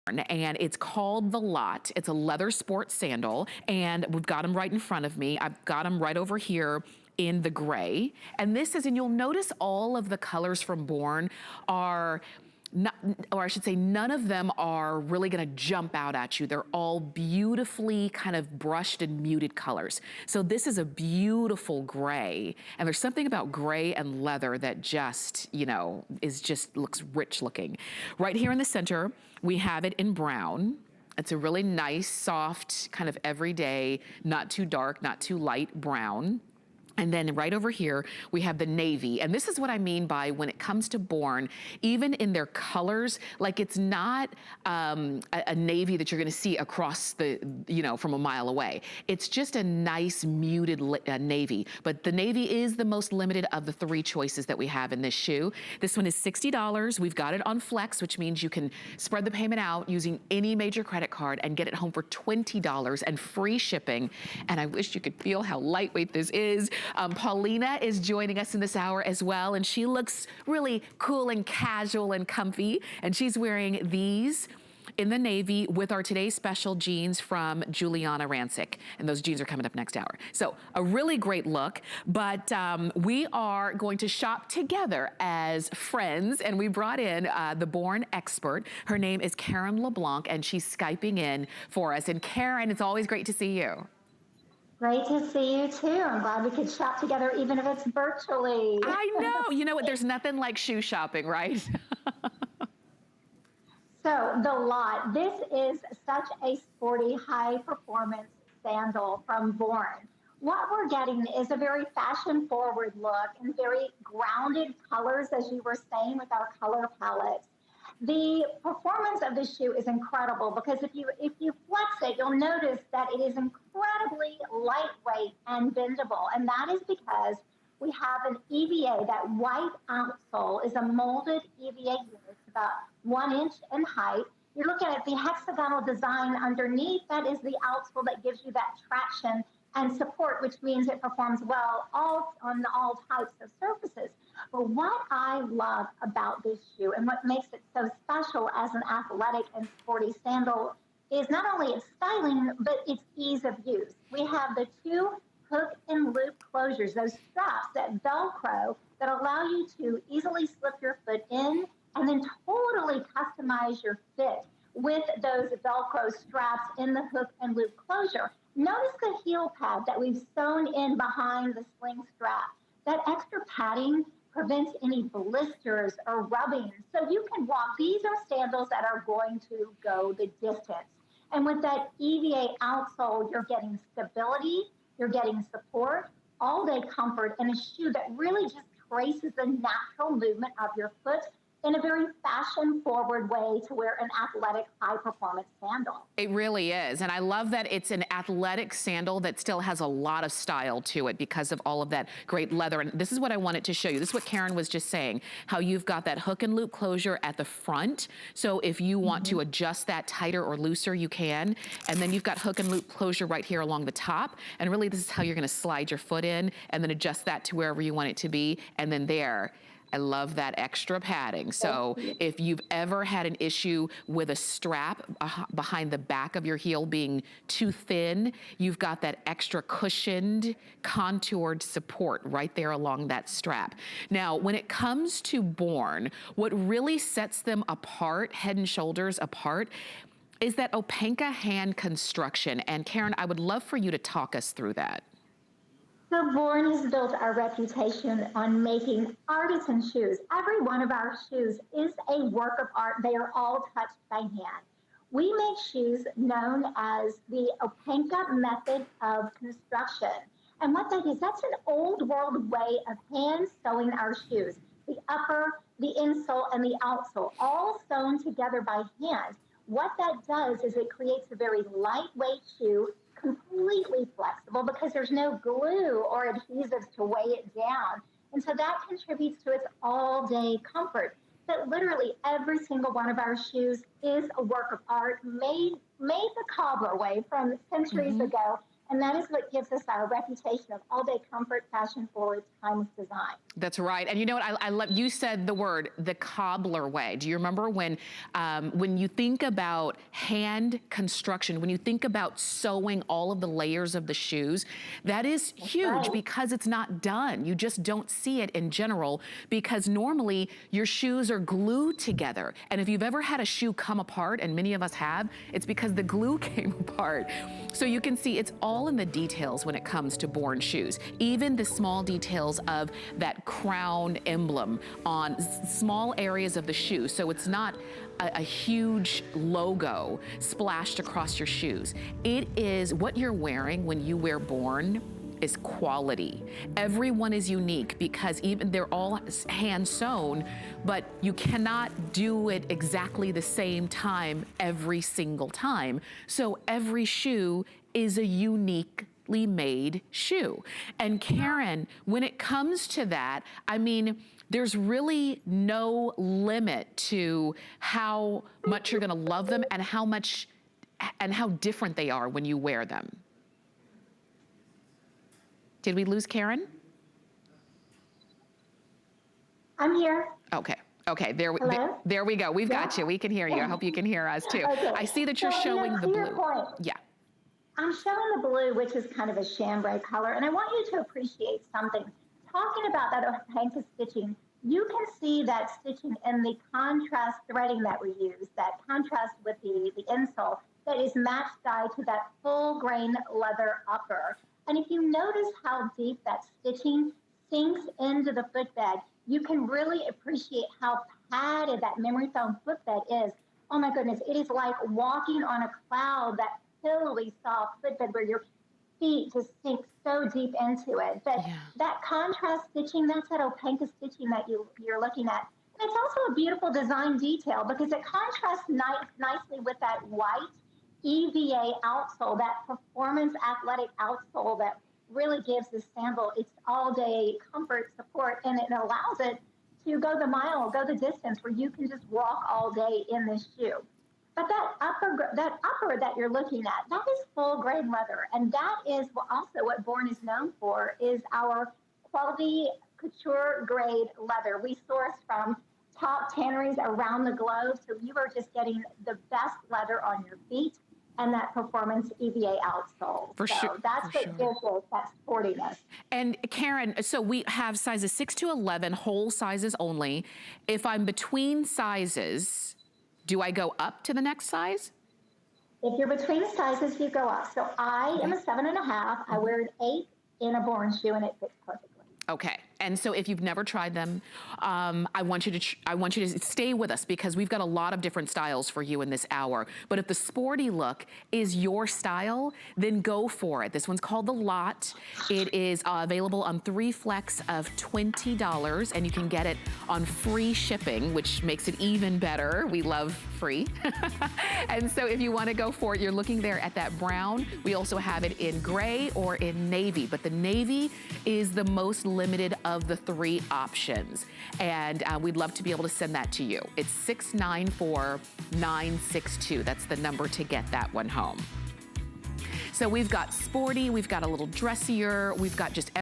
and it's called The Lot. It's a leather sports sandal, and we've got them right in front of me. I've got them right over here in the gray. And this is, and you'll notice all of the colors from Born are not, or I should say none of them are really gonna jump out at you. They're all beautifully kind of brushed and muted colors. So this is a beautiful gray, and there's something about gray and leather that just, you know, looks rich looking. Right here in the center, we have it in brown. It's a really nice, soft, kind of everyday, not too dark, not too light brown. And then right over here, we have the navy. And this is what I mean by when it comes to Born, even in their colors, like it's not a navy that you're gonna see across the, you know, from a mile away. It's just a nice muted navy. But the navy is the most limited of the 3 choices that we have in this shoe. This one is $60. We've got it on Flex, which means you can spread the payment out using any major credit card and get it home for $20 and free shipping. And I wish you could feel how lightweight this is. Paulina is joining us in this hour as well, and she looks really cool and casual and comfy, and she's wearing these in the navy with our today's special jeans from Juliana Rancic, and those jeans are coming up next hour. So a really great look, but we are going to shop together as friends, and we brought in the Born expert. Her name is Karen LeBlanc, and she's Skyping in for us. And Karen, it's always great to see you. Great to see you too. I'm glad we could shop together even if it's virtually. I know. You know what? There's nothing like shoe shopping, right? So The Lot, this is such a sporty, high-performance sandal from Born. What we're getting is a very fashion-forward look and very grounded colors, as you were saying, with our color palette. The performance of this shoe is incredible because if you flex it, you'll notice that it is incredibly lightweight and bendable. And that is because we have an EVA. That white outsole is a molded EVA unit. It's about 1 inch in height. You're looking at the hexagonal design underneath. That is the outsole that gives you that traction and support, which means it performs well on all types of surfaces. But what I love about this shoe and what makes it so special as an athletic and sporty sandal is not only its styling, but its ease of use. We have the 2 hook and loop closures, those straps that Velcro that allow you to easily slip your foot in and then totally customize your fit with those Velcro straps in the hook and loop closure. Notice the heel pad that we've sewn in behind the sling strap. That extra padding prevents any blisters or rubbing. So you can walk. These are sandals that are going to go the distance. And with that EVA outsole, you're getting stability, you're getting support, all-day comfort, and a shoe that really just traces the natural movement of your foot in a very fashion-forward way to wear an athletic, high-performance sandal. It really is, and I love that it's an athletic sandal that still has a lot of style to it because of all of that great leather. And this is what I wanted to show you. This is what Karen was just saying, how you've got that hook and loop closure at the front. So if you want to adjust that tighter or looser, you can. And then you've got hook and loop closure right here along the top. And really, this is how you're gonna slide your foot in and then adjust that to wherever you want it to be. And then there. I love that extra padding. So if you've ever had an issue with a strap behind the back of your heel being too thin, you've got that extra cushioned, contoured support right there along that strap. Now, when it comes to Born, what really sets them apart, head and shoulders apart, is that Openka hand construction. And Karen, I would love for you to talk us through that. So Born has built our reputation on making artisan shoes. Every one of our shoes is a work of art. They are all touched by hand. We make shoes known as the Openka method of construction. And what that is, that's an old world way of hand sewing our shoes. The upper, the insole, and the outsole, all sewn together by hand. What that does is it creates a very lightweight shoe, completely flexible because there's no glue or adhesives to weigh it down. And so that contributes to its all-day comfort. That literally every single one of our shoes is a work of art made the cobbler way from centuries ago. And that is what gives us our reputation of all-day comfort, fashion-forward, timeless design. That's right. And you know what? I love, you said the word, the cobbler way. Do you remember when you think about hand construction, when you think about sewing all of the layers of the shoes, that is huge because it's not done. You just don't see it in general because normally your shoes are glued together. And if you've ever had a shoe come apart, and many of us have, it's because the glue came apart. So you can see it's all in the details when it comes to Born shoes. Even the small details of that crown emblem on small areas of the shoe. So it's not a huge logo splashed across your shoes. It is what you're wearing when you wear Born is quality. Everyone is unique because even they're all hand sewn, but you cannot do it exactly the same time every single time. So every shoe is a uniquely made shoe. And Karen, when it comes to that, I mean, there's really no limit to how much you're gonna love them and how different they are when you wear them. Did we lose Karen? I'm here. Okay. Okay, there we go. We've got you. We can hear you. I hope you can hear us too. Okay. I see that you're showing the blue. Yeah. I'm showing the blue, which is kind of a chambray color, and I want you to appreciate something. Talking about that Ohanka stitching, you can see that stitching in the contrast threading that we use, that contrast with the insole that is matched dye to that full grain leather upper. And if you notice how deep that stitching sinks into the footbed, you can really appreciate how padded that memory foam footbed is. Oh my goodness, it is like walking on a cloud, that pillowy soft footbed where your feet just sink so deep into it. But that contrast stitching, that's that Ohanka stitching that you're looking at. And it's also a beautiful design detail because it contrasts nicely with that white EVA outsole, that performance athletic outsole that really gives the sandal its all-day comfort, support, and it allows it to go the mile, go the distance where you can just walk all day in this shoe. But that upper that you're looking at, that is full grain leather, and that is also what Born is known for, is our quality couture grade leather. We source from top tanneries around the globe, so you are just getting the best leather on your feet and that performance EVA outsole. For sure. That's what gives us that sportiness. And Karen, so we have sizes 6 to 11, whole sizes only. If I'm between sizes, do I go up to the next size? If you're between sizes, you go up. So I am a 7.5. I wear an 8 in a Born shoe, and it fits perfectly. Okay, and so if you've never tried them, I want you to stay with us because we've got a lot of different styles for you in this hour. But if the sporty look is your style, then go for it. This one's called the Lot. It is available on 3 flex of $20, and you can get it on free shipping, which makes it even better. We love free. And so if you want to go for it, you're looking there at that brown. We also have it in gray or in navy, but the navy is the most limited of the 3 options. And we'd love to be able to send that to you. It's 694962. That's the number to get that one home. So we've got sporty, we've got a little dressier, we've got just